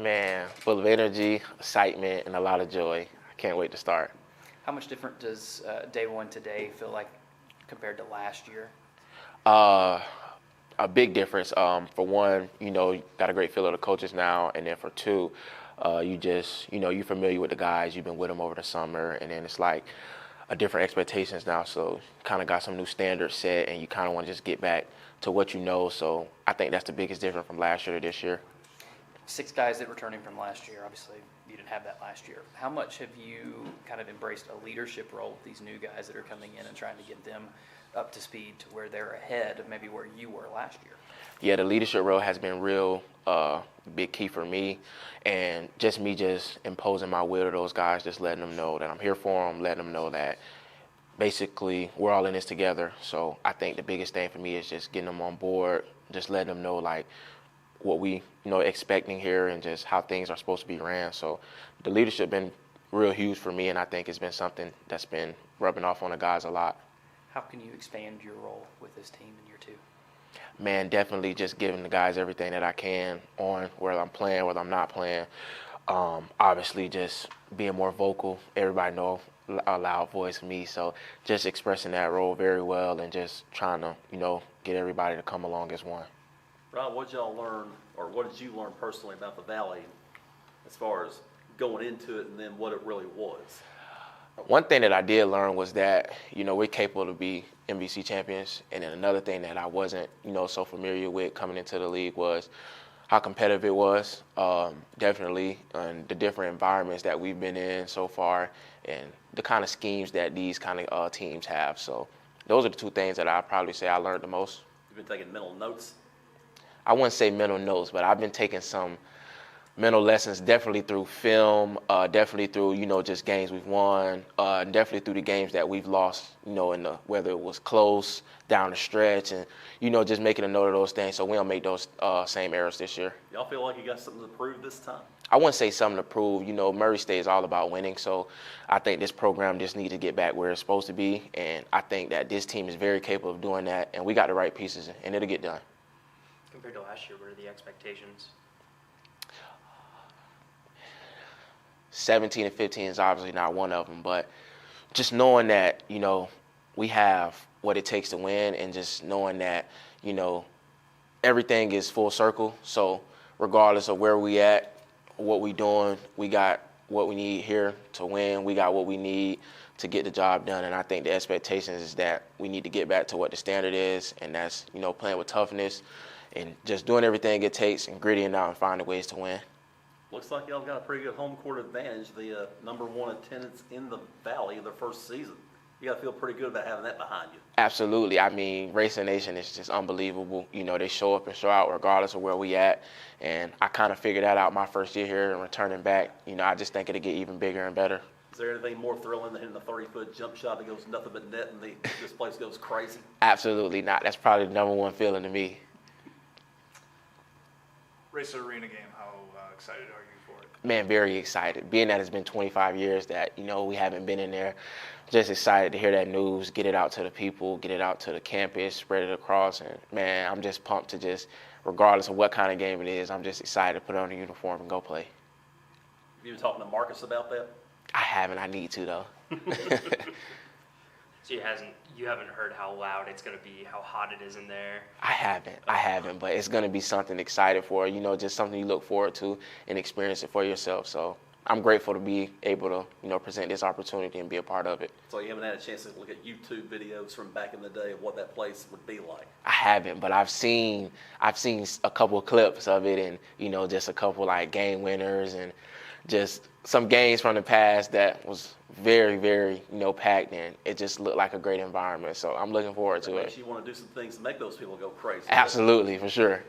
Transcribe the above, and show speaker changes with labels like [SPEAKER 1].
[SPEAKER 1] Man, full of energy, excitement, and a lot of joy. I can't wait to start.
[SPEAKER 2] How much different does day one today feel like compared to last year?
[SPEAKER 1] A big difference. For one, you got a great feel of the coaches now, and then for two, you're familiar with the guys. You've been with them over the summer, and then it's like a different expectations now. So kind of got some new standards set, and you kind of want to just get back to what you know. So I think that's the biggest difference from last year to this year.
[SPEAKER 2] 6 guys that returning from last year. Obviously, you didn't have that last year. How much have you kind of embraced a leadership role with these new guys that are coming in and trying to get them up to speed to where they're ahead of maybe where you were last year?
[SPEAKER 1] Yeah, the leadership role has been real big key for me, and just imposing my will to those guys, just letting them know that I'm here for them, letting them know that basically we're all in this together. So I think the biggest thing for me is just getting them on board, just letting them know like what we expecting here and just how things are supposed to be ran. So the leadership been real huge for me, and I think it's been something that's been rubbing off on the guys a lot.
[SPEAKER 2] How can you expand your role with this team in year 2?
[SPEAKER 1] Man, definitely just giving the guys everything that I can on whether I'm playing, whether I'm not playing. Obviously, just being more vocal. Everybody know a loud voice me, so just expressing that role very well and just trying to, get everybody to come along as one.
[SPEAKER 3] Rob, what did y'all learn, or what did you learn personally about the Valley as far as going into it and then what it really was?
[SPEAKER 1] One thing that I did learn was that, we're capable to be MVC champions. And then another thing that I wasn't, so familiar with coming into the league was how competitive it was. Definitely, and the different environments that we've been in so far and the kind of schemes that these kind of teams have. So those are the two things that I'd probably say I learned the most.
[SPEAKER 3] You've been taking mental notes?
[SPEAKER 1] I wouldn't say mental notes, but I've been taking some mental lessons definitely through film, definitely through, just games we've won, definitely through the games that we've lost, whether it was close, down the stretch, and, just making a note of those things so we don't make those same errors this year.
[SPEAKER 3] Y'all feel like you got something to prove this time?
[SPEAKER 1] I wouldn't say something to prove. Murray State is all about winning, so I think this program just needs to get back where it's supposed to be, and I think that this team is very capable of doing that, and we got the right pieces, and it'll get done.
[SPEAKER 4] Compared to last year, what are the expectations?
[SPEAKER 1] 17 and 15 is obviously not one of them, but just knowing that, we have what it takes to win, and just knowing that, everything is full circle. So regardless of where we at, what we doing, we got what we need here to win. We got what we need to get the job done. And I think the expectation is that we need to get back to what the standard is, and that's, playing with toughness and just doing everything it takes and grittying out and finding ways to win.
[SPEAKER 3] Looks like y'all got a pretty good home court advantage. The #1 attendance in the Valley in their first season. You got to feel pretty good about having that behind you.
[SPEAKER 1] Absolutely. I mean, Racing Nation is just unbelievable. They show up and show out regardless of where we at. And I kind of figured that out my first year here and returning back. I just think it'll get even bigger and better.
[SPEAKER 3] Is there anything more thrilling than hitting a 30-foot jump shot that goes nothing but net and this place goes crazy?
[SPEAKER 1] Absolutely not. That's probably the #1 feeling to me.
[SPEAKER 5] Racer Arena game, how excited are you for it?
[SPEAKER 1] Man, very excited. Being that it's been 25 years that, we haven't been in there, just excited to hear that news, get it out to the people, get it out to the campus, spread it across. And, man, I'm just pumped to just, regardless of what kind of game it is, I'm just excited to put on a uniform and go play.
[SPEAKER 3] Have you been talking to Marcus about that?
[SPEAKER 1] I haven't. I need to, though.
[SPEAKER 4] So you haven't heard how loud it's going to be, how hot it is in there?
[SPEAKER 1] I haven't, but it's going to be something excited for, just something you look forward to and experience it for yourself. So I'm grateful to be able to, present this opportunity and be a part of it.
[SPEAKER 3] So you haven't had a chance to look at YouTube videos from back in the day of what that place would be like?
[SPEAKER 1] I haven't, but I've seen a couple of clips of it and, just a couple like game winners and just some games from the past that was very, very, packed, and it just looked like a great environment. So I'm looking forward to it.
[SPEAKER 3] Makes you want to do some things to make those people go crazy.
[SPEAKER 1] Absolutely, for sure.